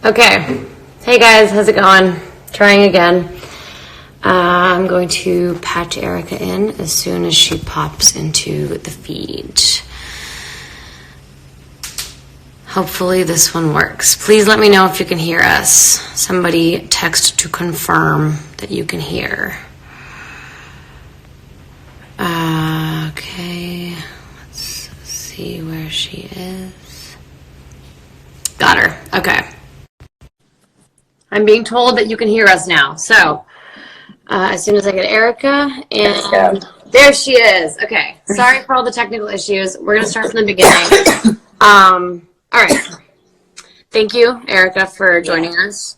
Okay. Hey guys, how's it going? Trying again. I'm going to patch Erica in as soon as she pops into the feed. Hopefully this one works. Please let me know if you can hear us. Somebody text to confirm that you can hear. Okay. Let's see where she is. Got her. Okay. I'm being told that you can hear us now. So, as soon as I get Erica, and there she is. Okay. Sorry for all the technical issues. We're going to start from the beginning. All right. Thank you, Erica, for joining us.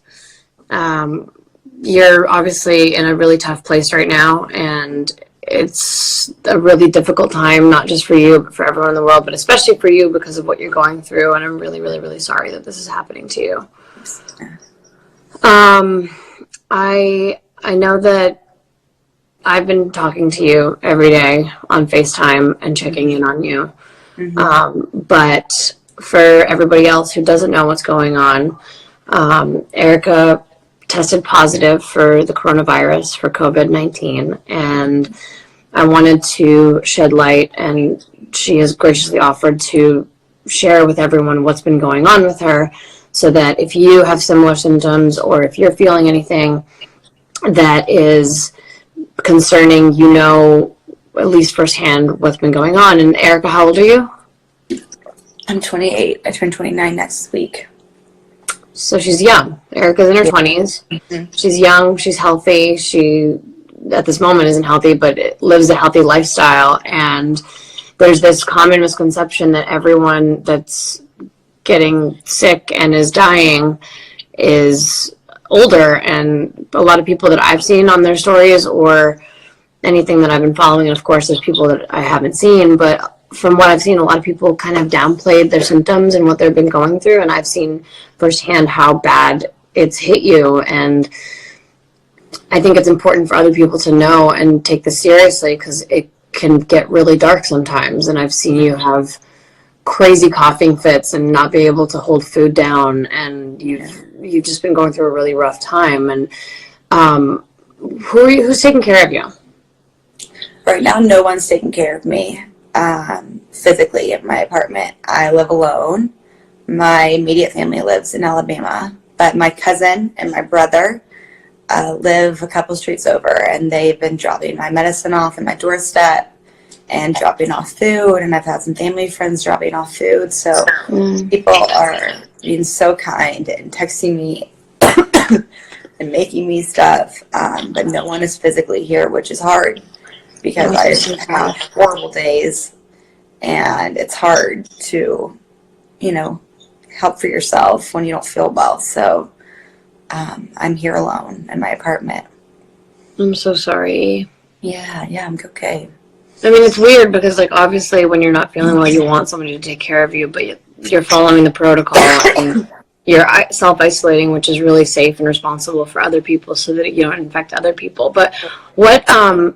You're obviously in a really tough place right now, and it's a really difficult time, not just for you, but for everyone in the world, but especially for you because of what you're going through. And I'm really, really, really sorry that this is happening to you. I know that I've been talking to you every day on FaceTime and checking in on you. But for everybody else who doesn't know what's going on, Erica tested positive for the coronavirus, for COVID-19, and I wanted to shed light, and she has graciously offered to share with everyone what's been going on with her, so that if you have similar symptoms or if you're feeling anything that is concerning, you know, at least firsthand what's been going on. And Erica, how old are you? I'm 28. I turn 29 next week. So she's young. Erica's in her 20s. She's young. She's healthy. She, at this moment, isn't healthy, but lives a healthy lifestyle. And there's this common misconception that everyone that's getting sick and is dying is older. And a lot of people that I've seen on their stories or anything that I've been following, and of course, there's people that I haven't seen, but from what I've seen, a lot of people kind of downplayed their symptoms and what they've been going through, and I've seen firsthand how bad it's hit you, and I think it's important for other people to know and take this seriously because it can get really dark sometimes, and I've seen you have crazy coughing fits and not be able to hold food down, and you've just been going through a really rough time. And who's taking care of you? Right now, no one's taking care of me. Physically at my apartment. I live alone. My immediate family lives in Alabama, but my cousin and my brother live a couple streets over, and they've been dropping my medicine off at my doorstep and dropping off food, and I've had some family friends dropping off food, so people are being so kind and texting me and making me stuff, but no one is physically here, which is hard because I have horrible days, and it's hard to, help for yourself when you don't feel well. So I'm here alone in my apartment. I'm so sorry. Yeah, I'm okay. I mean, it's weird because, obviously when you're not feeling well, you want somebody to take care of you, but you're following the protocol and you're self-isolating, which is really safe and responsible for other people so that you don't infect other people. But how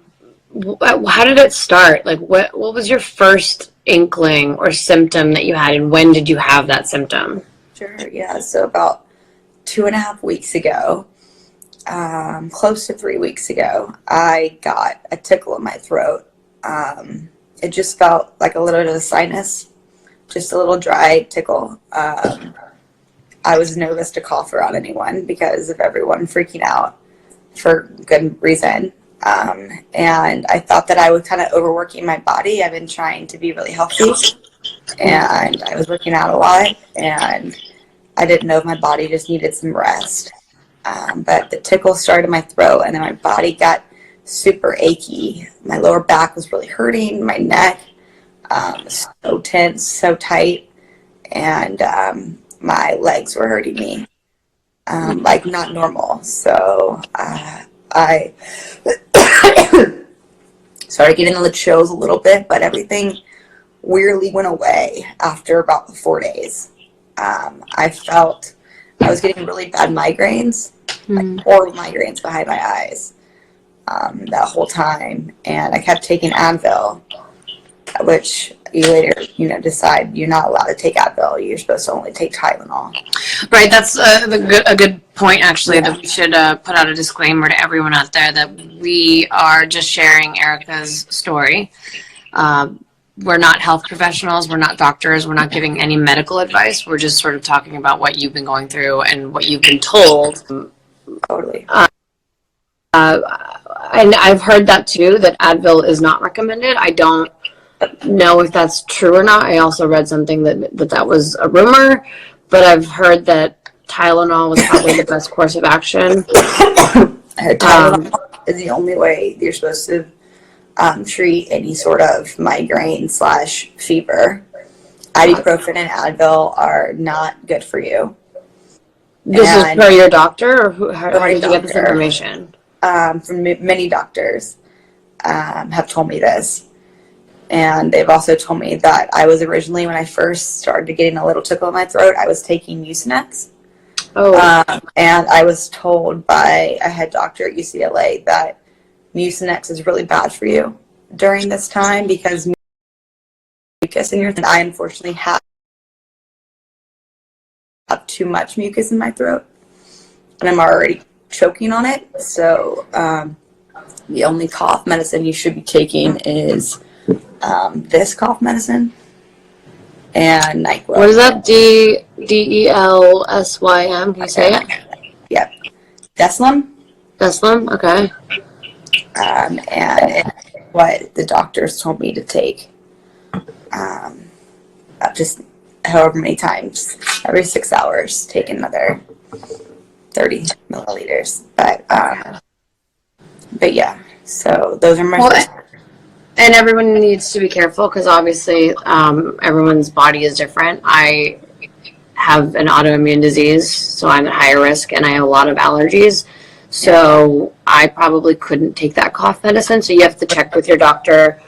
did it start? What was your first inkling or symptom that you had, and when did you have that symptom? Sure, yeah. So about 2.5 weeks ago, close to 3 weeks ago, I got a tickle in my throat. It just felt like a little bit of a sinus, just a little dry tickle. I was nervous to cough around anyone because of everyone freaking out for good reason. And I thought that I was kind of overworking my body. I've been trying to be really healthy, and I was working out a lot, and I didn't know if my body just needed some rest. But the tickle started in my throat, and then my body got super achy. My lower back was really hurting, my neck was so tense, so tight, and my legs were hurting me, like not normal. So I started getting the chills a little bit, but everything weirdly went away after about 4 days. I felt I was getting really bad migraines, like horrible migraines behind my eyes that whole time, and I kept taking Advil. which you later, decide you're not allowed to take Advil. You're supposed to only take Tylenol. Right, that's a good point, actually, that we should put out a disclaimer to everyone out there that we are just sharing Erica's story. We're not health professionals. We're not doctors. We're not giving any medical advice. We're just sort of talking about what you've been going through and what you've been told. Totally. And I've heard that too, that Advil is not recommended. I don't know if that's true or not. I also read something that was a rumor, but I've heard that Tylenol was probably the best course of action. Tylenol is the only way you're supposed to treat any sort of migraine / fever. Ibuprofen and Advil are not good for you. This is per your doctor, or how did you get this information? From many doctors have told me this. And they've also told me that I was originally, when I first started getting a little tickle in my throat, I was taking Mucinex. And I was told by a head doctor at UCLA that Mucinex is really bad for you during this time because mucus in your throat. I unfortunately have too much mucus in my throat, and I'm already choking on it. So the only cough medicine you should be taking is this cough medicine and NyQuil. What is that? DELSYM? Can you say it? Yep. Deslim. Deslim? Okay. And it's what the doctors told me to take. Just however many times, every 6 hours, take another 30 milliliters. But yeah, so those are my first. And everyone needs to be careful because obviously everyone's body is different. I have an autoimmune disease, so I'm at higher risk, and I have a lot of allergies. So I probably couldn't take that cough medicine. So you have to check with your doctor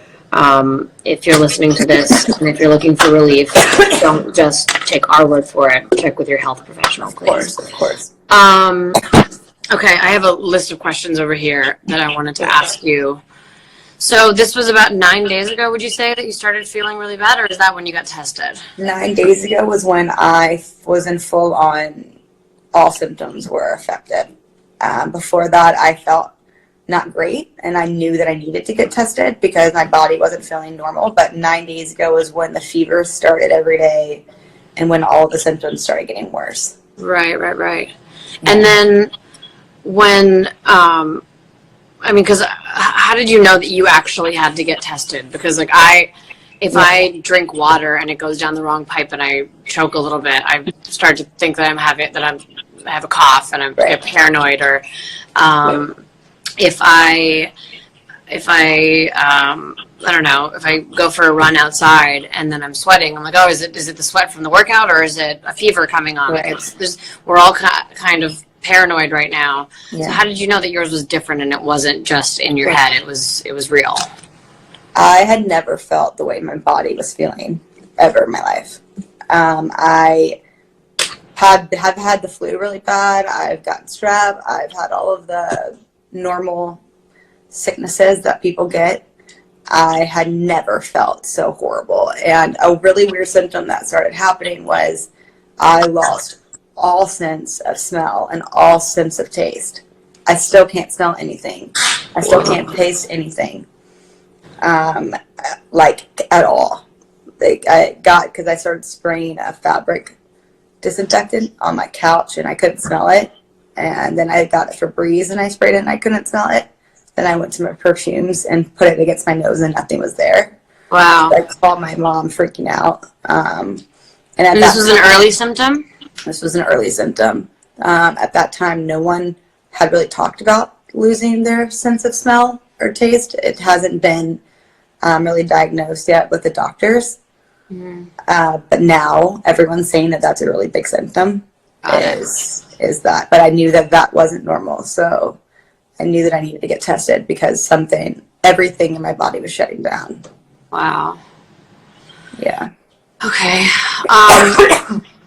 if you're listening to this, and if you're looking for relief. Don't just take our word for it. Check with your health professional, please. Of course. Okay, I have a list of questions over here that I wanted to ask you. So this was about 9 days ago, would you say, that you started feeling really bad, or is that when you got tested? 9 days ago was when I was in full on, all symptoms were affected. Before that, I felt not great, and I knew that I needed to get tested because my body wasn't feeling normal. But 9 days ago was when the fever started every day and when all the symptoms started getting worse. Right. Yeah. And then when... because how did you know that you actually had to get tested? Because if I drink water and it goes down the wrong pipe and I choke a little bit, I start to think that I have a cough and I get paranoid. Or if I don't know, if I go for a run outside and then I'm sweating, I'm like, oh, is it the sweat from the workout, or is it a fever coming on? Right. We're all kind of paranoid right now. Yeah. So how did you know that yours was different and it wasn't just in your head? It was real. I had never felt the way my body was feeling ever in my life. I have had the flu really bad. I've gotten strep. I've had all of the normal sicknesses that people get. I had never felt so horrible. And a really weird symptom that started happening was I lost all sense of smell and all sense of taste. I still can't smell anything. I still can't taste anything. At all. Because I started spraying a fabric disinfectant on my couch and I couldn't smell it. And then I got a Febreze and I sprayed it and I couldn't smell it. Then I went to my perfumes and put it against my nose and nothing was there. Wow. I called my mom freaking out. And this was an early symptom? This was an early symptom. At that time, no one had really talked about losing their sense of smell or taste. It hasn't been really diagnosed yet with the doctors. But now everyone's saying that that's a really big symptom. Is that? But I knew that wasn't normal. So I knew that I needed to get tested because everything in my body was shutting down. Wow. Yeah. Okay.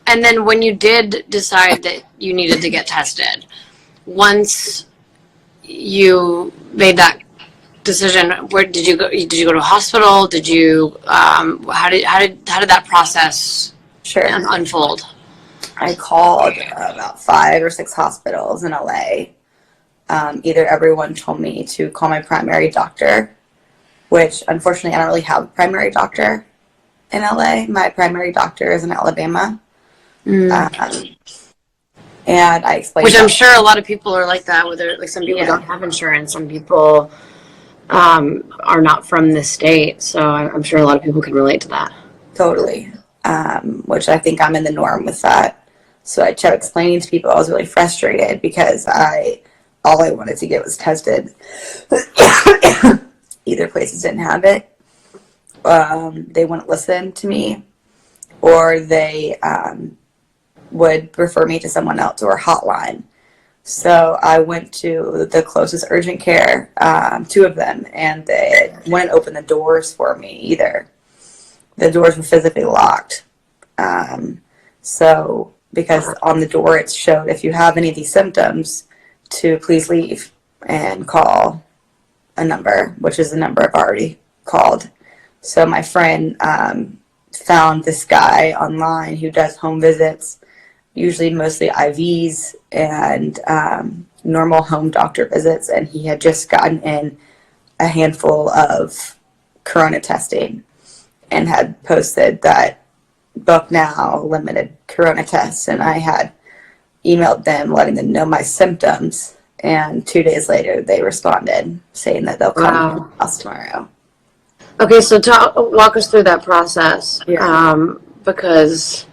And then when you did decide that you needed to get tested, once you made that decision, where did you go? Did you go to a hospital? Did you how did that process Sure. unfold? I called about 5 or 6 hospitals in LA. Either everyone told me to call my primary doctor, which unfortunately I don't really have a primary doctor in LA. My primary doctor is in Alabama. And I explained, which I'm sure a lot of people are like that. Whether like some people don't have insurance, some people are not from this state, so I'm sure a lot of people can relate to that. Totally. Which I think I'm in the norm with that. So I kept explaining to people I was really frustrated because all I wanted to get was tested. Either places didn't have it, they wouldn't listen to me, or they would refer me to someone else or a hotline. So I went to the closest urgent care, 2 of them, and they wouldn't open the doors for me either. The doors were physically locked. So because on the door it showed, if you have any of these symptoms, to please leave and call a number, which is the number I've already called. So my friend found this guy online who does home visits, usually mostly IVs and normal home doctor visits, and he had just gotten in a handful of corona testing and had posted that book now limited corona tests, and I had emailed them letting them know my symptoms, and 2 days later they responded saying that they'll come to the house tomorrow. Okay, so walk us through that process, because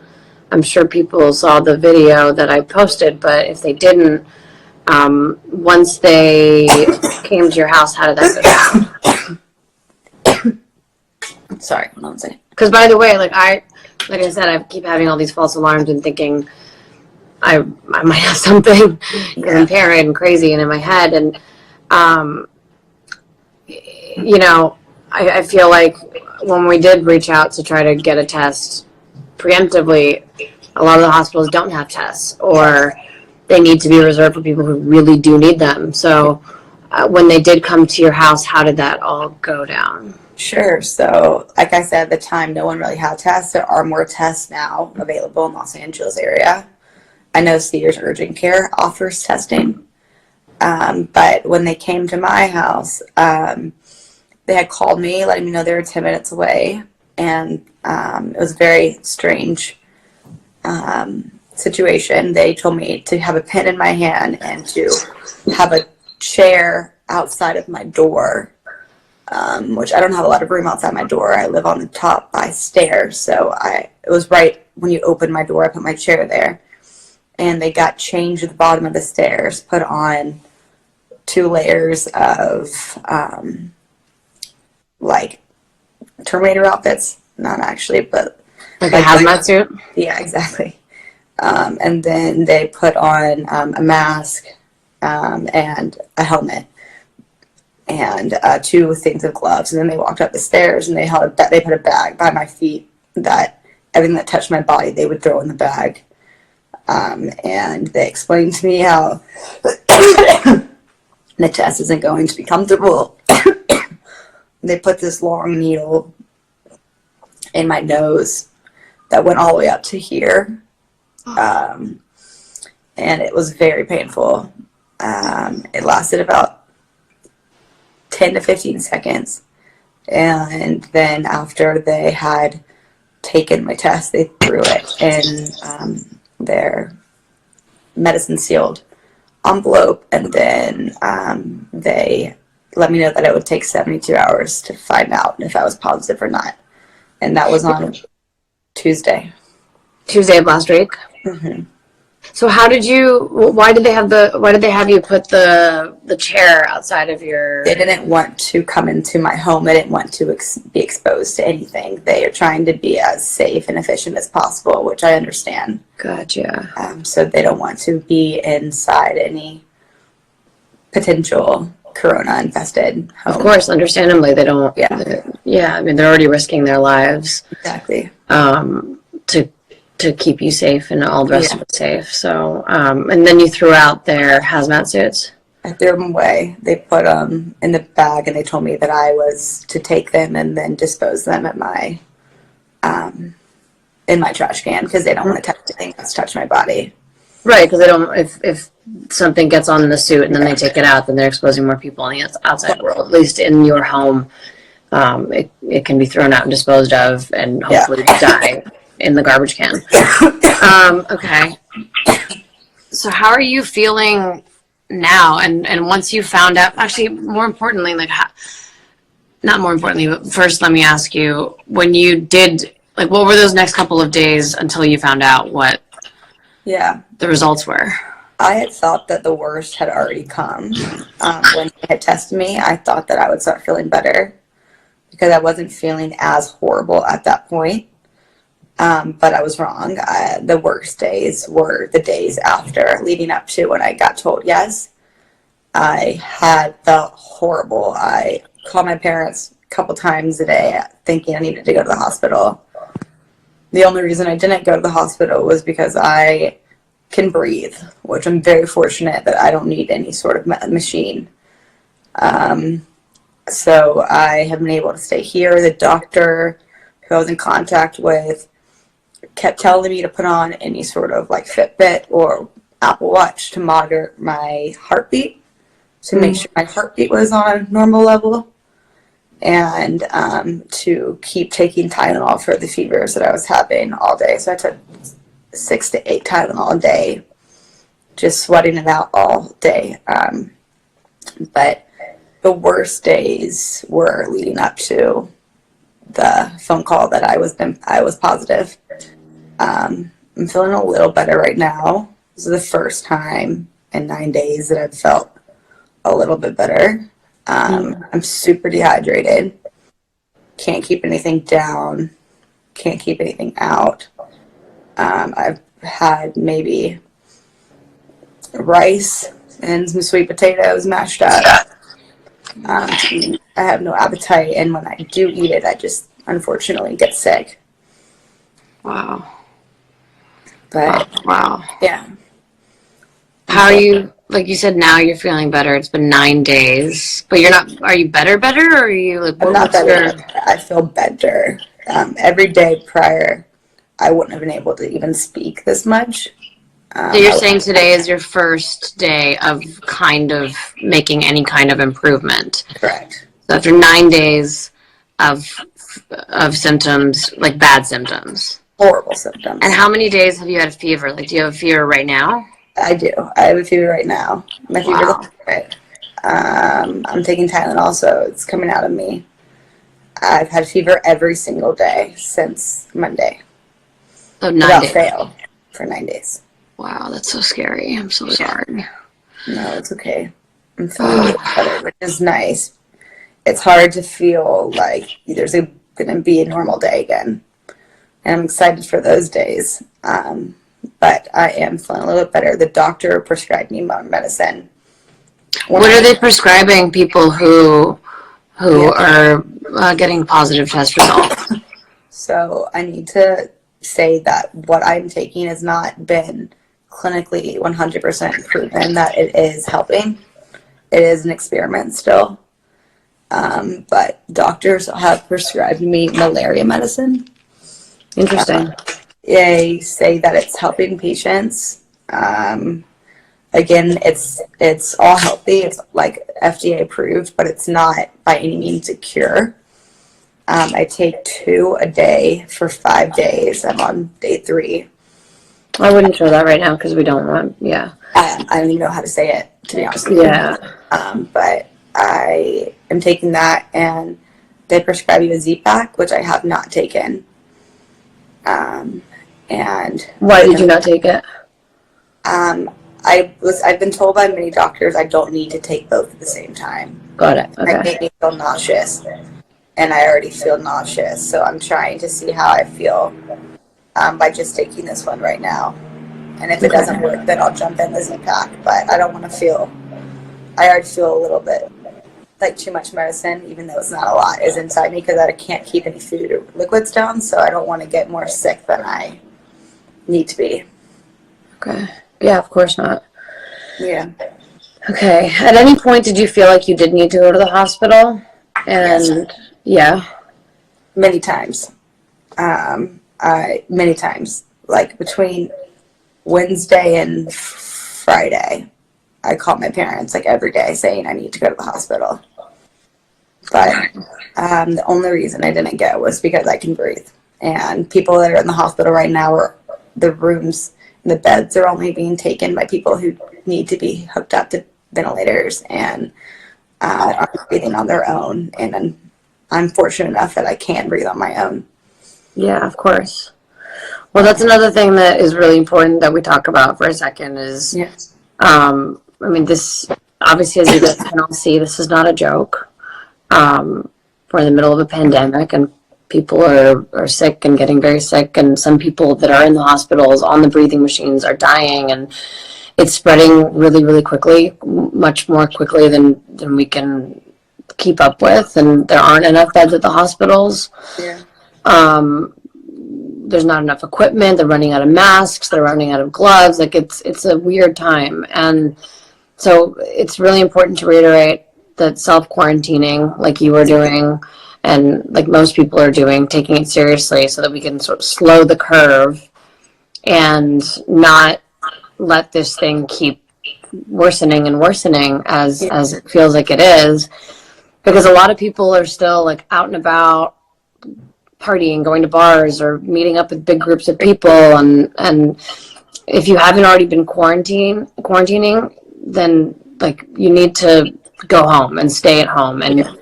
I'm sure people saw the video that I posted, but if they didn't, once they came to your house, how did that go down? Sorry, hold on a second. Because by the way, like I said, I keep having all these false alarms and thinking I might have something because I'm paranoid and crazy and in my head. And, I feel like when we did reach out to try to get a test preemptively, a lot of the hospitals don't have tests, or they need to be reserved for people who really do need them. So when they did come to your house, how did that all go down? Sure. So, like I said, at the time, no one really had tests. There are more tests now available in Los Angeles area. I know Cedars Urgent Care offers testing. But when they came to my house, they had called me, letting me know they were 10 minutes away. And it was a very strange situation. They told me to have a pen in my hand and to have a chair outside of my door. Which I don't have a lot of room outside my door. I live on the top by stairs, so it was right when you open my door, I put my chair there. And they got changed at the bottom of the stairs, put on 2 layers of, like, Terminator outfits. Not actually, but... Like a hazmat suit? Yeah, exactly. And then they put on a mask and a helmet. And 2 things of gloves, and then they walked up the stairs and they put a bag by my feet that everything that touched my body they would throw in the bag, and they explained to me how the test isn't going to be comfortable. They put this long needle in my nose that went all the way up to here, and it was very painful. It lasted about 10 to 15 seconds. And then after they had taken my test, they threw it in their medicine sealed envelope. And then they let me know that it would take 72 hours to find out if I was positive or not. And that was on Tuesday. Tuesday of last week? Mm-hmm. So why did they have you put the chair outside of your... They didn't want to come into my home. They didn't want to be exposed to anything. They are trying to be as safe and efficient as possible, which I understand. Gotcha. So they don't want to be inside any potential corona-infested home. Of course, understandably, they don't... Yeah. I mean, they're already risking their lives. Exactly. To keep you safe and all the rest of it safe. So, and then you threw out their hazmat suits? I threw them away. They put them in the bag, and they told me that I was to take them and then dispose them at my in my trash can because they don't want to touch anything that's touched my body. Right, because they don't. If something gets on the suit and then they take it out, then they're exposing more people in the outside world. At least in your home, it can be thrown out and disposed of, and hopefully die in the garbage can. Okay. So how are you feeling now? And once you found out, actually, more importantly, like not more importantly, but first, let me ask you: when you did, like, what were those next couple of days until you found out what? Yeah. The results were? I had thought that the worst had already come. When they had tested me, I thought that I would start feeling better because I wasn't feeling as horrible at that point. But I was wrong. The worst days were the days after, leading up to when I got told yes. I had felt horrible. I called my parents a couple times a day thinking I needed to go to the hospital. The only reason I didn't go to the hospital was because I can breathe, which I'm very fortunate that I don't need any sort of machine. So I have been able to stay here. The doctor who I was in contact with kept telling me to put on any sort of like Fitbit or Apple Watch to monitor my heartbeat to make sure my heartbeat was on a normal level, and to keep taking Tylenol for the fevers that I was having all day. So I took 6 to 8 Tylenol a day, just sweating it out all day. But the worst days were leading up to the phone call that I was positive. I'm feeling a little better right now. This is the first time in 9 days that I've felt a little bit better. I'm super dehydrated. Can't keep anything down. Can't keep anything out. I've had maybe rice and some sweet potatoes mashed up. I have no appetite, and when I do eat it, I just unfortunately get sick. Wow. But wow. yeah. How are you? Like you said, now you're feeling better. It's been 9 days, but you're not. Are you better, or are you like? I'm not better. I feel better. Every day prior, I wouldn't have been able to even speak this much. So you're saying today is your first day of kind of making any kind of improvement. Correct. So after 9 days of symptoms, like bad symptoms. Horrible symptoms. And how many days have you had a fever? Like, do you have a fever right now? I do. I have a fever right now. My fever's right. I'm taking Tylenol, so it's coming out of me. I've had fever every single day since Monday. So 9 without days. fail for 9 days. Wow, that's so scary. I'm so sorry. No, it's okay. I'm feeling a little better, which is nice. It's hard to feel like there's going to be a normal day again. And I'm excited for those days. But I am feeling a little bit better. The doctor prescribed me more medicine. What are they prescribing people who are getting positive test results? So I need to say that what I'm taking has not been clinically 100% proven that it is helping. It is an experiment still. But doctors have prescribed me malaria medicine. Interesting. They say that it's helping patients. Again, it's all healthy. It's like FDA approved, but it's not by any means a cure. I take 2 a day for 5 days. I'm on day 3. I wouldn't show that right now because we don't want, yeah. I don't even know how to say it, to be honest with you. Yeah. But I am taking that, and they prescribe you a Z-Pack, which I have not taken. And why did you not take it? I've been told by many doctors I don't need to take both at the same time. Got it. Okay. It made me feel nauseous, and I already feel nauseous, so I'm trying to see how I feel by just taking this one right now. And if it doesn't work, then I'll jump in the Z-Pack. But I don't want to feel. I already feel a little bit like too much medicine, even though it's not a lot, is inside me because I can't keep any food or liquids down. So I don't want to get more sick than I need to be. Okay. Yeah, of course not. Yeah. Okay. At any point, did you feel like you did need to go to the hospital? Yes, And yeah. many times. Many times, like between Wednesday and Friday, I called my parents like every day saying I need to go to the hospital. But the only reason I didn't go was because I can breathe. And people that are in the hospital right now, are the rooms, the beds are only being taken by people who need to be hooked up to ventilators and are breathing on their own. And I'm fortunate enough that I can breathe on my own. Yeah, of course. Well, that's another thing that is really important that we talk about for a second is, Yes. I mean, this, obviously, as you guys can all see, this is not a joke. We're in the middle of a pandemic and people are sick and getting very sick, and some people that are in the hospitals on the breathing machines are dying, and it's spreading really, really quickly, much more quickly than we can keep up with, and there aren't enough beds at the hospitals. Yeah. There's not enough equipment. They're running out of masks. They're running out of gloves. Like it's a weird time, and so it's really important to reiterate that self-quarantining, like you were doing, and like most people are doing, taking it seriously, so that we can sort of slow the curve and not let this thing keep worsening and worsening as it feels like it is, because a lot of people are still like out and about partying, going to bars or meeting up with big groups of people, and if you haven't already been quarantining, then like you need to go home and stay at home. And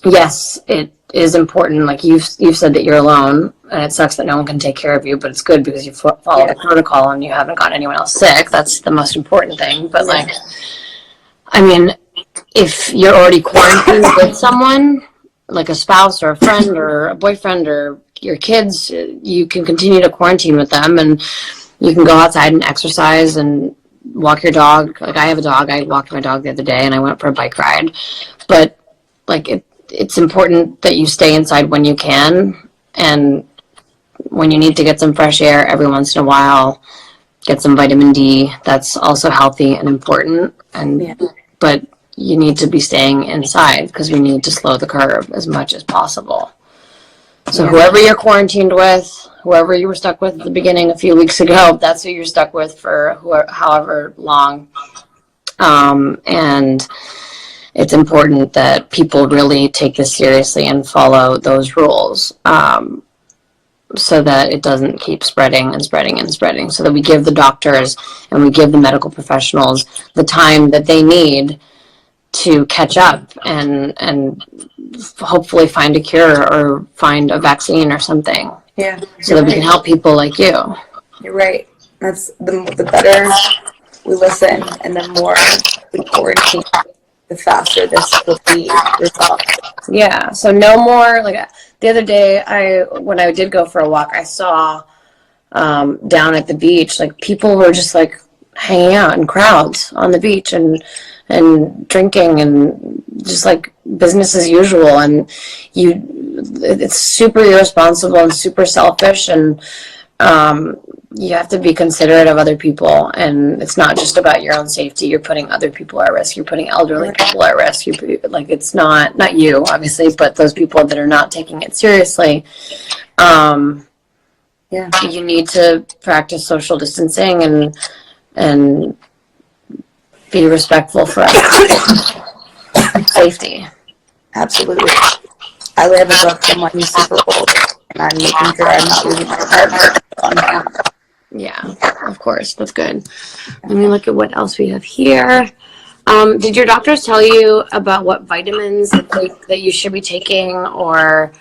yes, it is important. Like you've said that you're alone, and it sucks that no one can take care of you, but it's good because you follow the protocol and you haven't gotten anyone else sick. That's the most important thing. But like, I mean, if you're already quarantined with someone, like a spouse or a friend or a boyfriend or your kids, you can continue to quarantine with them, and you can go outside and exercise and walk your dog. Like I have a dog. I walked my dog the other day and I went for a bike ride. But like it's important that you stay inside when you can, and when you need to get some fresh air every once in a while, get some vitamin D. That's also healthy and important. And but you need to be staying inside because we need to slow the curve as much as possible. So whoever you're quarantined with, whoever you were stuck with at the beginning a few weeks ago, that's who you're stuck with for however long. And it's important that people really take this seriously and follow those rules, so that it doesn't keep spreading and spreading and spreading, so that we give the doctors and we give the medical professionals the time that they need to catch up and hopefully find a cure or find a vaccine or something. Yeah. So that we can help people like you. You're right. That's the better we listen and the more we quarantine, the faster this will be resolved. Yeah. So no more, like the other day when I did go for a walk, I saw down at the beach, like people were just like hanging out in crowds on the beach and drinking and just like business as usual. And it's super irresponsible and super selfish, and you have to be considerate of other people, and it's not just about your own safety. You're putting other people at risk. You're putting elderly people at risk. Like it's not you obviously, but those people that are not taking it seriously. You need to practice social distancing and be respectful for safety. Absolutely. I live above someone who's super old, and I'm making sure I'm not losing my partner on camera. Yeah, of course. That's good. Let me look at what else we have here. Did your doctors tell you about what vitamins that you should be taking, or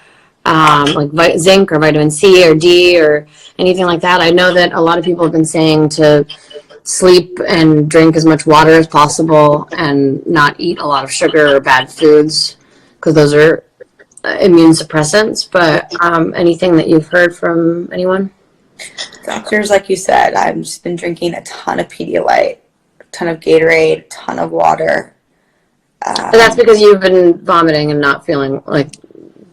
like zinc or vitamin C or D or anything like that? I know that a lot of people have been saying to sleep and drink as much water as possible and not eat a lot of sugar or bad foods, because those are immune suppressants. But anything that you've heard from anyone? Doctors, like you said, I've just been drinking a ton of Pedialyte, a ton of Gatorade, a ton of water. But that's because you've been vomiting and not feeling like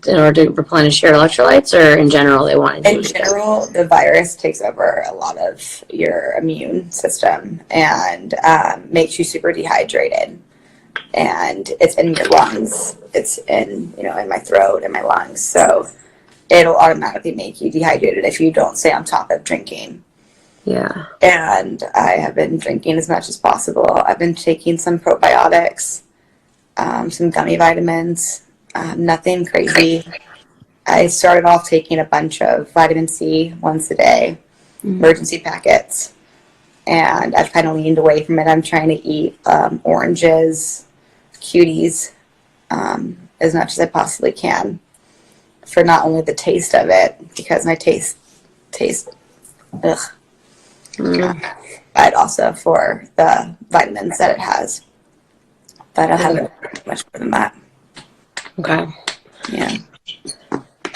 in order to replenish your electrolytes, or in general they wanted you? In general, the virus takes over a lot of your immune system and makes you super dehydrated. And it's in your lungs. It's in, in my throat and my lungs. So it'll automatically make you dehydrated if you don't stay on top of drinking. Yeah. And I have been drinking as much as possible. I've been taking some probiotics, some gummy vitamins, nothing crazy. I started off taking a bunch of vitamin C once a day, emergency packets, and I've kind of leaned away from it. I'm trying to eat oranges, cuties, as much as I possibly can, for not only the taste of it, because my taste, ugh, but also for the vitamins that it has. But I haven't much more than that. Okay. Yeah.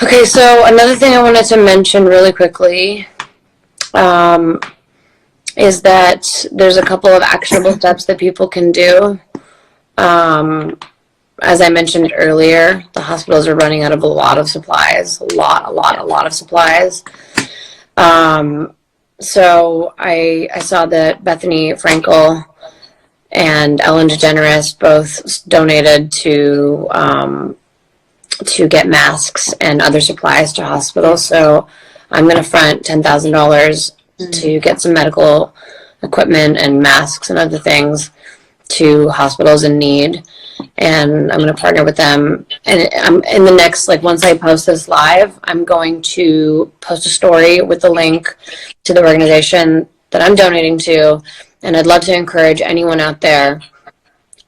Okay, so another thing I wanted to mention really quickly is that there's a couple of actionable steps that people can do. As I mentioned earlier, the hospitals are running out of a lot of supplies, a lot of supplies. So I saw that Bethany Frankel and Ellen DeGeneres both donated to get masks and other supplies to hospitals. So I'm going to front $10,000 to get some medical equipment and masks and other things to hospitals in need. And I'm going to partner with them. And I'm in the next, once I post this live, I'm going to post a story with the link to the organization that I'm donating to. And I'd love to encourage anyone out there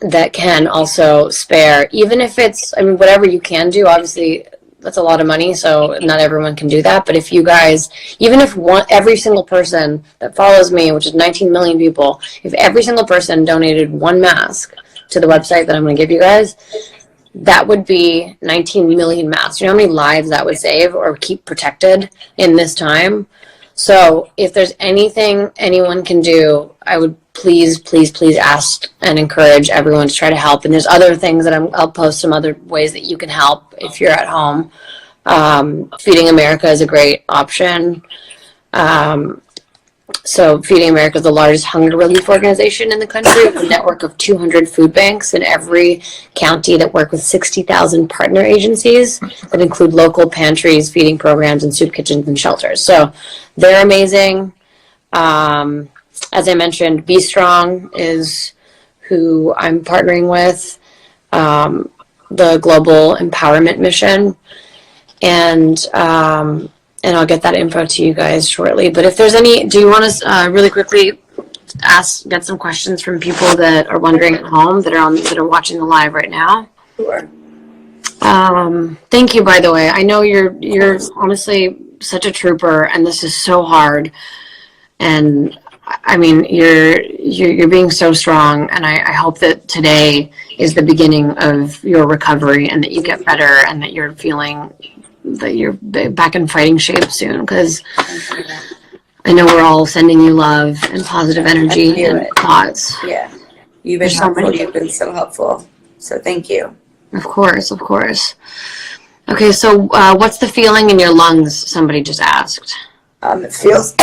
that can also spare, even if it's, whatever you can do. Obviously, that's a lot of money, so not everyone can do that. But if you guys, even if every single person that follows me, which is 19 million people, if every single person donated one mask to the website that I'm going to give you guys, that would be 19 million masks. You know how many lives that would save or keep protected in this time? So if there's anything anyone can do, I would please ask and encourage everyone to try to help. And there's other things that I'll post some other ways that you can help if you're at home. Feeding America is a great option. So Feeding America is the largest hunger relief organization in the country, with a network of 200 food banks in every county that work with 60,000 partner agencies that include local pantries, feeding programs, and soup kitchens and shelters. So they're amazing. As I mentioned, Be Strong is who I'm partnering with, the Global Empowerment Mission. And I'll get that info to you guys shortly. But if there's do you want us really quickly get some questions from people that are wondering at home, that are watching the live right now? Sure. Thank you, by the way. I know you're honestly such a trooper, and this is so hard. And you're being so strong, and I hope that today is the beginning of your recovery, and that you get better, and that you're feeling that you're back in fighting shape soon, because I know we're all sending you love and positive energy and thoughts. Yeah. You've been helpful. You've been so helpful. So thank you. Of course. Okay, so what's the feeling in your lungs? Somebody just asked. It feels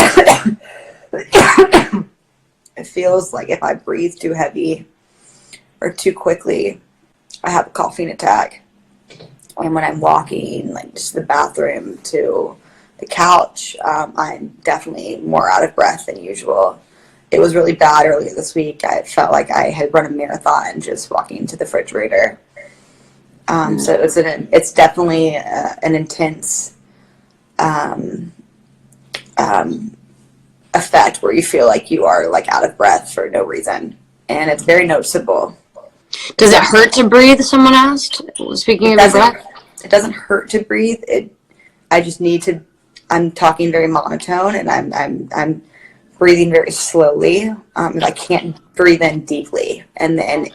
it feels like if I breathe too heavy or too quickly, I have a coughing attack. And when I'm walking, just to the bathroom to the couch, I'm definitely more out of breath than usual. It was really bad earlier this week. I felt like I had run a marathon just walking to the refrigerator. So it's definitely an intense effect where you feel like you are out of breath for no reason, and it's very noticeable. Does it hurt to breathe? Someone asked. Speaking of your breath, it doesn't hurt to breathe. I just need to. I'm talking very monotone, and I'm breathing very slowly. I can't breathe in deeply, and then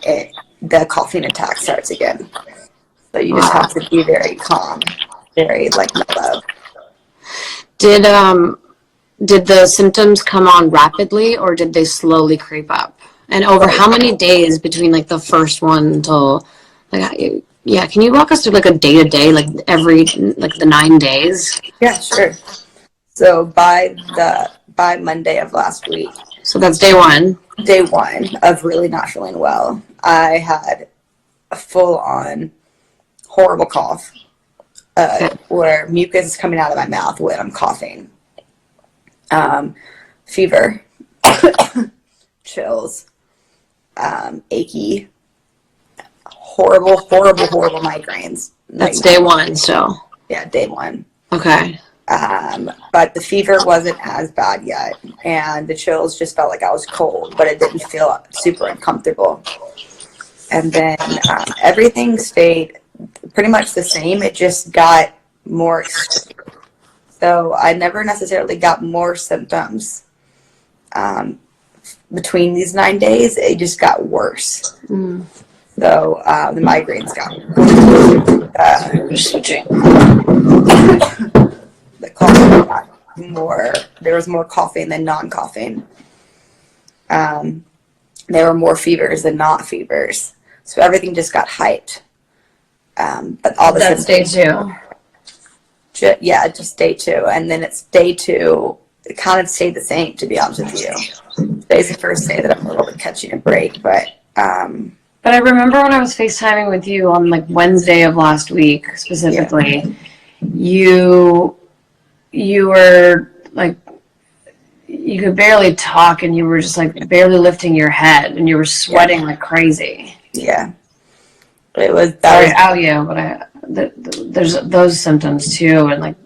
the coughing attack starts again. So you just have to be very calm, very mellow. Did the symptoms come on rapidly, or did they slowly creep up? And over how many days between the first one until Yeah, can you walk us through like a day to day, like every like the 9 days? Yeah, sure. So by Monday of last week, So that's day one. day one of really not feeling well, I had a full on horrible cough, Okay. where mucus is coming out of my mouth when I'm coughing. Fever, chills, achy, horrible migraines. That's day one. So Yeah, day one. okay. But the fever wasn't as bad yet, and the chills just felt like I was cold, but it didn't feel super uncomfortable. And then everything stayed pretty much the same. It just got more extreme. So I never necessarily got more symptoms between these 9 days. It just got worse. Mm. So the migraines got We're switching. the coughing got more. There was more coughing than non-coughing. There were more fevers than not fevers. So everything just got hyped. But all the That's day two. Just day two. And then it's day two. It kind of stayed the same, to be honest with you. Today's the first day that I'm a little bit catching a break. But I remember when I was FaceTiming with you on like Wednesday of last week specifically, you were like, you could barely talk and you were just like barely lifting your head and you were sweating like crazy. yeah, it was. Sorry, but there's those symptoms too, and like,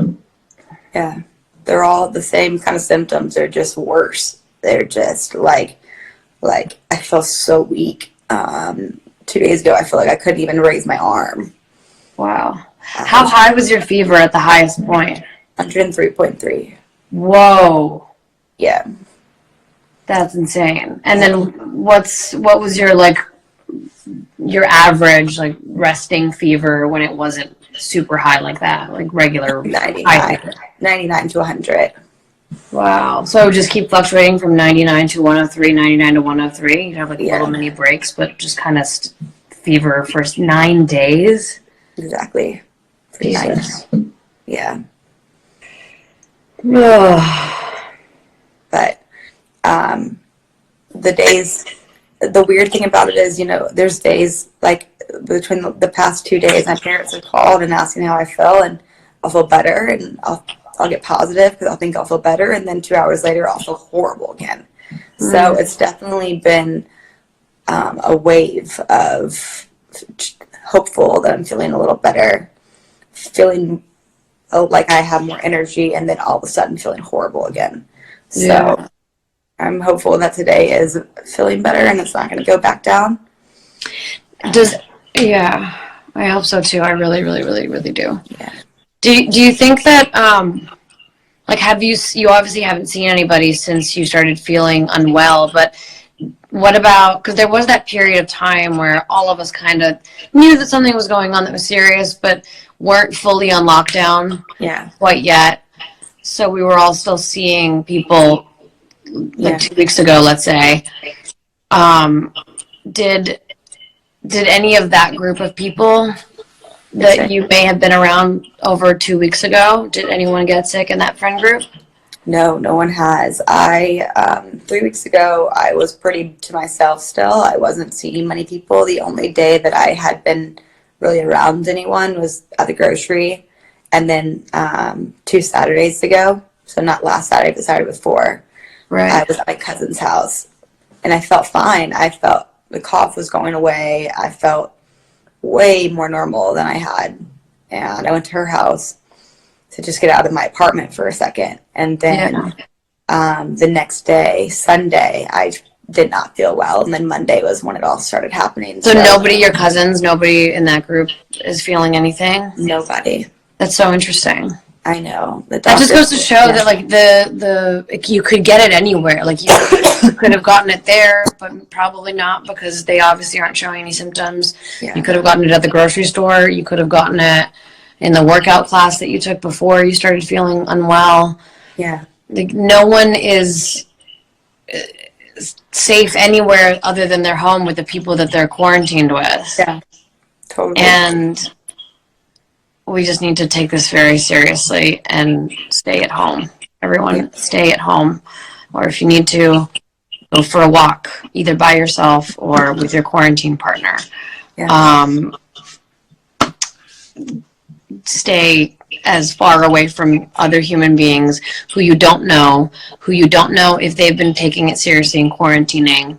Yeah, they're all the same kind of symptoms. They're just worse. They're just like I feel so weak. 2 days ago, I feel like I couldn't even raise my arm. wow. How high was your fever at the highest point? 103.3. Whoa. Yeah. That's insane. And then what was your like your average like resting fever when it wasn't super high like that, like regular 99 to 100. Wow. So just keep fluctuating from 99 to 103, 99 to 103. You have like little mini breaks, but just kind of fever for 9 days. Exactly. For Jesus. 9. Yeah. Ugh. But the weird thing about it is, there's days like between the past 2 days, my parents have called and asking how I feel, and I'll feel better, and I'll get positive because I'll think I'll feel better, and then 2 hours later I'll feel horrible again. So it's definitely been a wave of hopeful that I'm feeling a little better, feeling like I have more energy, and then all of a sudden feeling horrible again. So I'm hopeful that today is feeling better and it's not going to go back down. I hope so too. I really, really, really, really do. Yeah. Do you think that like you obviously haven't seen anybody since you started feeling unwell, but what about, because there was that period of time where all of us kind of knew that something was going on that was serious, but weren't fully on lockdown quite yet. So we were all still seeing people like 2 weeks ago, let's say. Did any of that group of people that you may have been around over 2 weeks ago, did anyone get sick in that friend group? No one has. 3 weeks ago, I was pretty to myself still. I wasn't seeing many people. The only day that I had been really around anyone was at the grocery. And then 2 Saturdays ago, so not last Saturday, but Saturday before, I was at my cousin's house. And I felt fine. I felt the cough was going away. I felt way more normal than I had. And I went to her house to just get out of my apartment for a second. And then the next day, Sunday, I did not feel well. And then Monday was when it all started happening. So nobody, your cousins, nobody in that group is feeling anything? Nobody. That's so interesting. I know. That just goes to show that like like, you could get it anywhere. Like you could have gotten it there, but probably not because they obviously aren't showing any symptoms. Yeah. You could have gotten it at the grocery store. You could have gotten it in the workout class that you took before you started feeling unwell. Yeah. Like no one is safe anywhere other than their home with the people that they're quarantined with. Yeah. Totally. And we just need to take this very seriously and stay at home. Everyone, stay at home. Or if you need to, go for a walk, either by yourself or with your quarantine partner. Stay as far away from other human beings who you don't know if they've been taking it seriously and quarantining.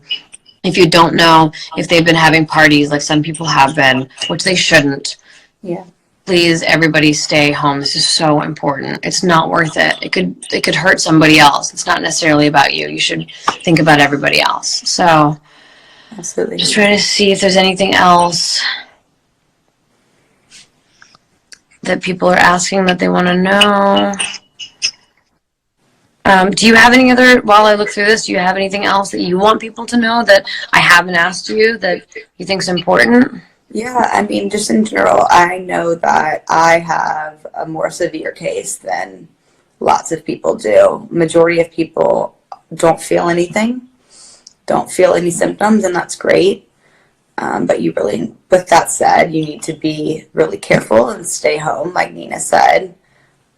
If you don't know if they've been having parties like some people have been, which they shouldn't. Yeah. Please, everybody stay home. This is so important. It's not worth it. It could hurt somebody else. It's not necessarily about you. You should think about everybody else. So, absolutely. Just trying to see if there's anything else that people are asking that they want to know. Do you have any other, while I look through this, do you have anything else that you want people to know that I haven't asked you that you think is important? Yeah, I mean, just in general, I know that I have a more severe case than lots of people do. Majority of people don't feel anything, don't feel any symptoms, and that's great. But you really, with that said, you need to be really careful and stay home, like Nina said.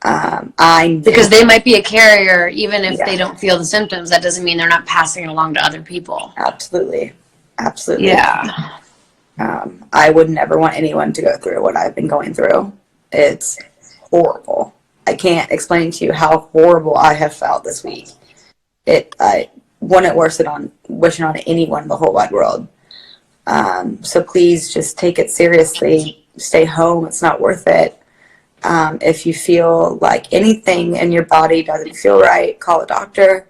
Because they might be a carrier, even if they don't feel the symptoms. That doesn't mean they're not passing it along to other people. Absolutely. Absolutely. Yeah. I would never want anyone to go through what I've been going through. It's horrible. I can't explain to you how horrible I have felt this week. I wouldn't wish it on anyone in the whole wide world. So please just take it seriously. Stay home. It's not worth it. If you feel like anything in your body doesn't feel right, call a doctor.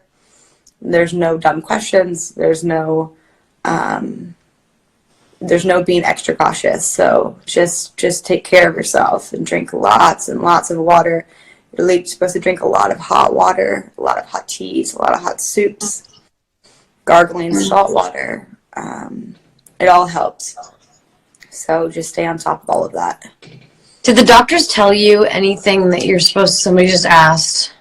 There's no dumb questions. There's no being extra cautious. So just take care of yourself and drink lots and lots of water. You're supposed to drink a lot of hot water, a lot of hot teas, a lot of hot soups, gargling salt water. It all helps. So just stay on top of all of that. Did the doctors tell you anything that you're supposed to, somebody just asked,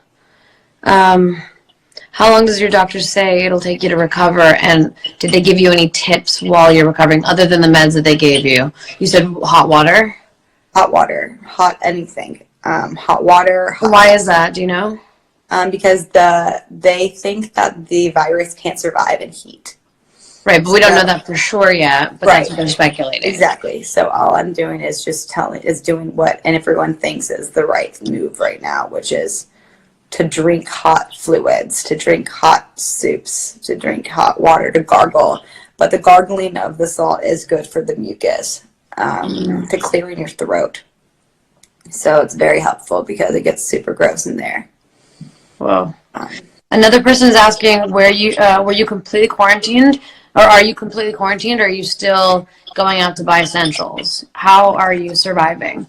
how long does your doctor say it'll take you to recover? And did they give you any tips while you're recovering other than the meds that they gave you? You said hot water? Hot water, hot anything. Hot water. Why is that? Do you know? Because they think that the virus can't survive in heat. Right, but we don't know that for sure yet, but that's what they're speculating. Exactly. So all I'm doing is doing what and everyone thinks is the right move right now, which is to drink hot fluids, to drink hot soups, to drink hot water, to gargle. But the gargling of the salt is good for the mucus, to clearing your throat. So it's very helpful because it gets super gross in there. Whoa. Another person is asking, were you completely quarantined? Or are you completely quarantined, or are you still going out to buy essentials? How are you surviving?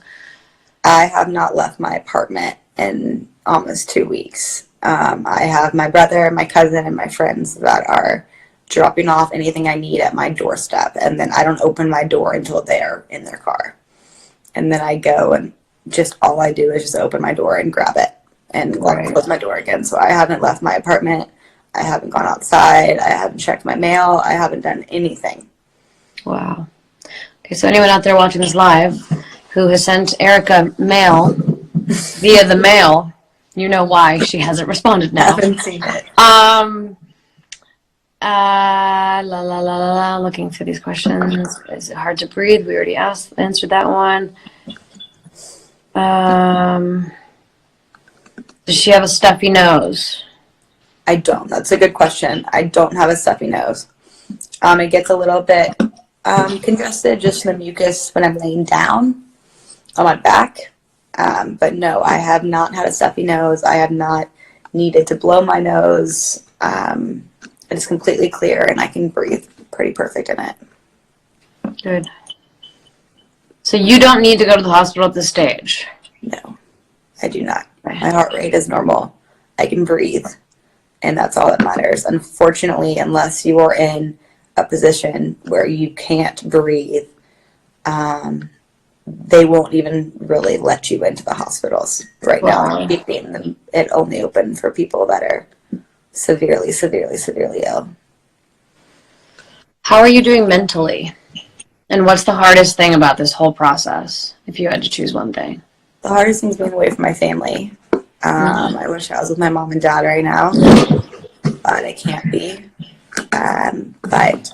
I have not left my apartment in almost 2 weeks. I have my brother, my cousin, and my friends that are dropping off anything I need at my doorstep. And then I don't open my door until they're in their car. And then I go and just all I do is just open my door and grab it and close my door again. So I haven't left my apartment. I haven't gone outside. I haven't checked my mail. I haven't done anything. Wow. Okay, so anyone out there watching this live who has sent Erica mail via the mail, you know why she hasn't responded now. I haven't seen it. Looking through these questions. Is it hard to breathe? We already answered that one. Does she have a stuffy nose? I don't. That's a good question. I don't have a stuffy nose. It gets a little bit congested, just in the mucus when I'm laying down on my back. But no, I have not had a stuffy nose. I have not needed to blow my nose. It is completely clear, and I can breathe pretty perfect in it. Good. So you don't need to go to the hospital at this stage? No, I do not. My heart rate is normal. I can breathe. And that's all that matters. Unfortunately, unless you are in a position where you can't breathe, they won't even really let you into the hospitals right now, keeping it only open for people that are severely, severely, severely ill. How are you doing mentally? And what's the hardest thing about this whole process, if you had to choose one thing? The hardest thing is being away from my family. I wish I was with my mom and dad right now, but I can't be. But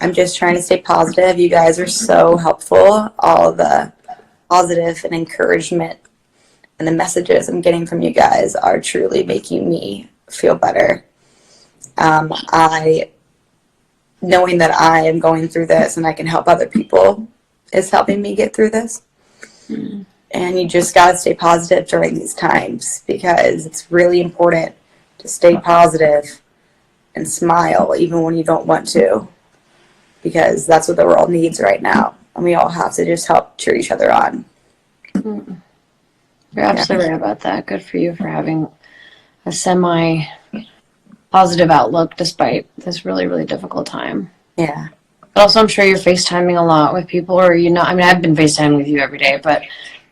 I'm just trying to stay positive. You guys are so helpful. All the positive and encouragement and the messages I'm getting from you guys are truly making me feel better. I knowing that I am going through this and I can help other people is helping me get through this. Mm. And you just got to stay positive during these times because it's really important to stay positive and smile even when you don't want to, because that's what the world needs right now. And we all have to just help cheer each other on. Mm. You're absolutely right about that. Good for you for having a semi-positive outlook despite this really, really difficult time. Yeah. But also, I'm sure you're FaceTiming a lot with people, or I mean, I've been FaceTiming with you every day, but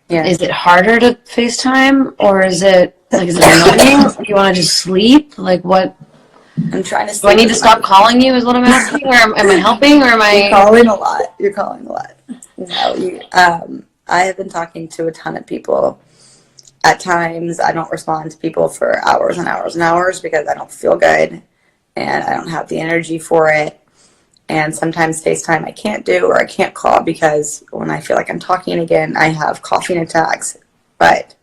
is it harder to FaceTime, or is it annoying? Do you want to just sleep? Like, what? I'm trying to sleep. Do I need to stop calling you is what I'm asking, or am I helping, or am I? You're calling a lot. You're calling a lot. No, I have been talking to a ton of people. At times, I don't respond to people for hours and hours and hours because I don't feel good and I don't have the energy for it. And sometimes FaceTime I can't do or I can't call because when I feel like I'm talking again, I have coughing attacks. But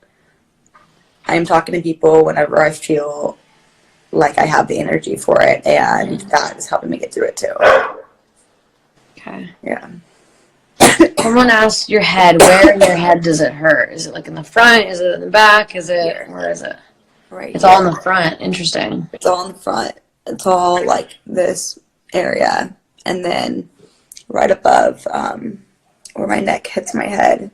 I'm talking to people whenever I feel like I have the energy for it, and that is helping me get through it too. Okay. Yeah. Someone asked your head, where in your head does it hurt? Is it like in the front? Is it in the back? Is it, where is it? Right. It's all in the front. Interesting. It's all in the front. It's all like this area. And then right above where my neck hits my head,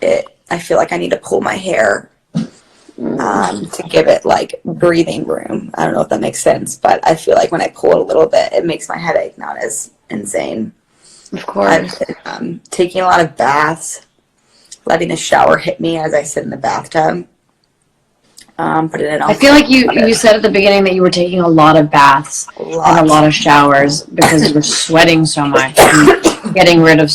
I feel like I need to pull my hair to give it like breathing room. I don't know if that makes sense, but I feel like when I pull it a little bit, it makes my headache not as insane. Of course. I've been taking a lot of baths, letting the shower hit me as I sit in the bathtub. Putting it on. I feel like you said at the beginning that you were taking a lot of baths and a lot of showers because you were sweating so much and getting rid of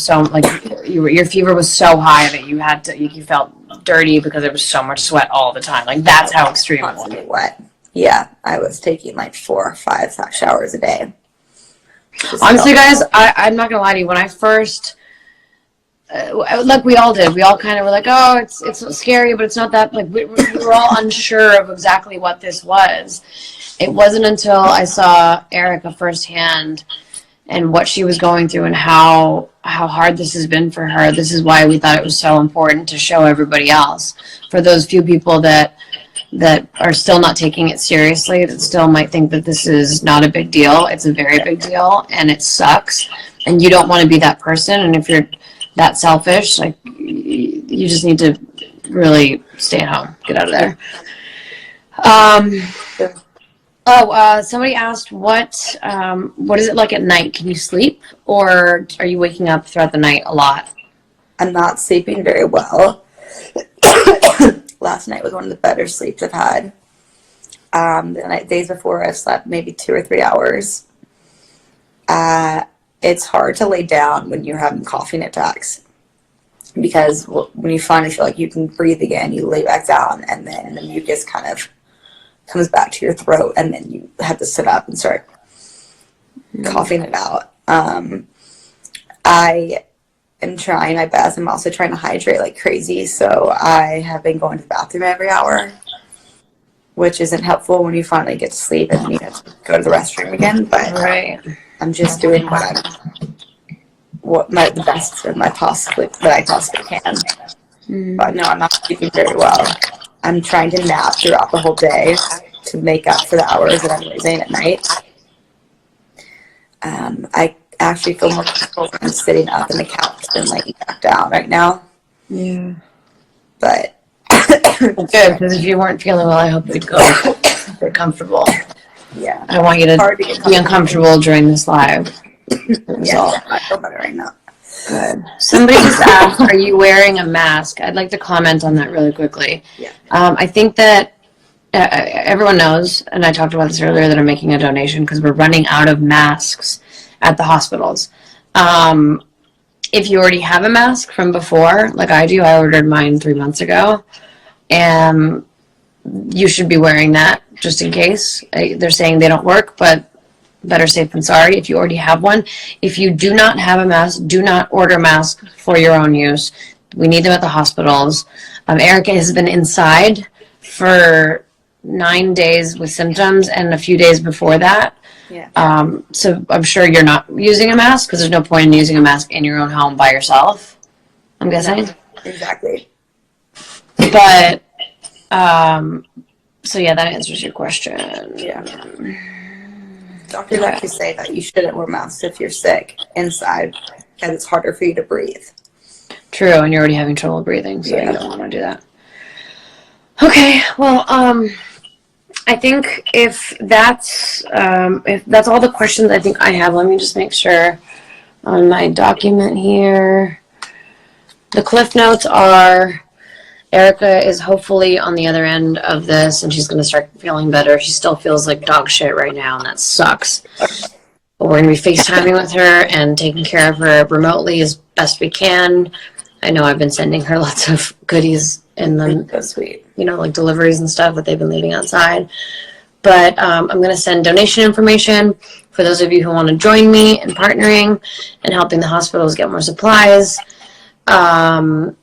your fever was so high that you felt dirty because there was so much sweat all the time. Like, that's how extreme it was. Wet. Yeah, I was taking like 4 or 5 showers a day. Honestly, guys, I'm not gonna lie to you. When I first, like we all did, we all kind of were like, oh, it's scary, but it's not that. Like we were all unsure of exactly what this was. It wasn't until I saw Erica firsthand and what she was going through and how hard this has been for her. This is why we thought it was so important to show everybody else. For those few people that are still not taking it seriously, that still might think that this is not a big deal. It's a very big deal, and it sucks. And you don't want to be that person. And if you're that selfish, like, you just need to really stay at home. Get out of there. Somebody asked, what is it like at night? Can you sleep, or are you waking up throughout the night a lot? I'm not sleeping very well. Last night was one of the better sleeps I've had. The days before, I slept maybe 2 or 3 hours. It's hard to lay down when you're having coughing attacks because when you finally feel like you can breathe again, you lay back down, and then the mucus kind of comes back to your throat, and then you have to sit up and start coughing it out. I am trying my best. I'm also trying to hydrate like crazy, so I have been going to the bathroom every hour, which isn't helpful when you finally get to sleep and you have to go to the restroom again. But I'm just doing the best of that I possibly can. But no, I'm not sleeping very well. I'm trying to nap throughout the whole day to make up for the hours that I'm losing at night. I actually feel more comfortable when I'm sitting up in the couch than laying back down right now. Yeah. But good, because if you weren't feeling well, I hope you'd go get comfortable. Yeah. I don't want you to be uncomfortable during this live. Yeah, I feel better right now. Good. Somebody just asked, are you wearing a mask? I'd like to comment on that really quickly. Yeah. I think that everyone knows, and I talked about this earlier, that I'm making a donation because we're running out of masks at the hospitals. if you already have a mask from before, like I do, I ordered mine 3 months ago, and you should be wearing that just in case. They're saying they don't work, but better safe than sorry if you already have one. If you do not have a mask, do not order masks for your own use. We need them at the hospitals. Erica has been inside for 9 days with symptoms and a few days before that. Yeah. So I'm sure you're not using a mask because there's no point in using a mask in your own home by yourself, I'm guessing. No, exactly. But, so yeah, that answers your question. Yeah. Doctors actually say that you shouldn't wear masks if you're sick inside because it's harder for you to breathe. True, and you're already having trouble breathing, so Yeah. you don't want to do that. Okay, well, I think if that's all the questions I think I have, let me just make sure on my document here. The cliff notes are Erica is hopefully on the other end of this and she's going to start feeling better. She still feels like dog shit right now, and that sucks. But we're going to be FaceTiming with her and taking care of her remotely as best we can. I know I've been sending her lots of goodies in the, So sweet. like deliveries and stuff that they've been leaving outside. But I'm going to send donation information for those of you who want to join me in partnering and helping the hospitals get more supplies. And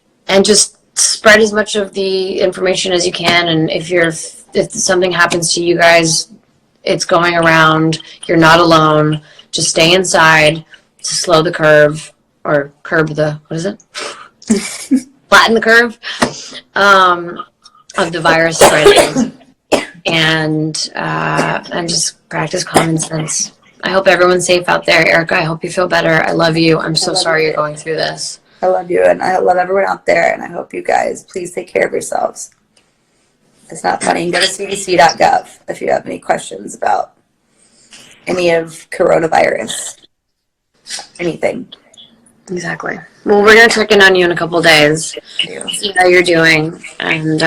just spread as much of the information as you can. And if something happens to you guys, it's going around. You're not alone. Just stay inside to slow the curve, or curb the, what is it? Flatten the curve of the virus spreading. And just practice common sense. I hope everyone's safe out there. Erica, I hope you feel better. I love you. I'm so sorry you're going through this. I love you, and I love everyone out there, and I hope you guys please take care of yourselves. It's not funny. You can go to cdc.gov if you have any questions about any of coronavirus, anything. Exactly. Well, we're going to check in on you in a couple days, see how you're doing, and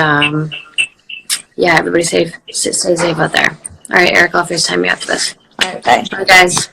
yeah, everybody stay safe out there. All right, Erica, I'll FaceTime you after this. All right, bye. Bye, guys.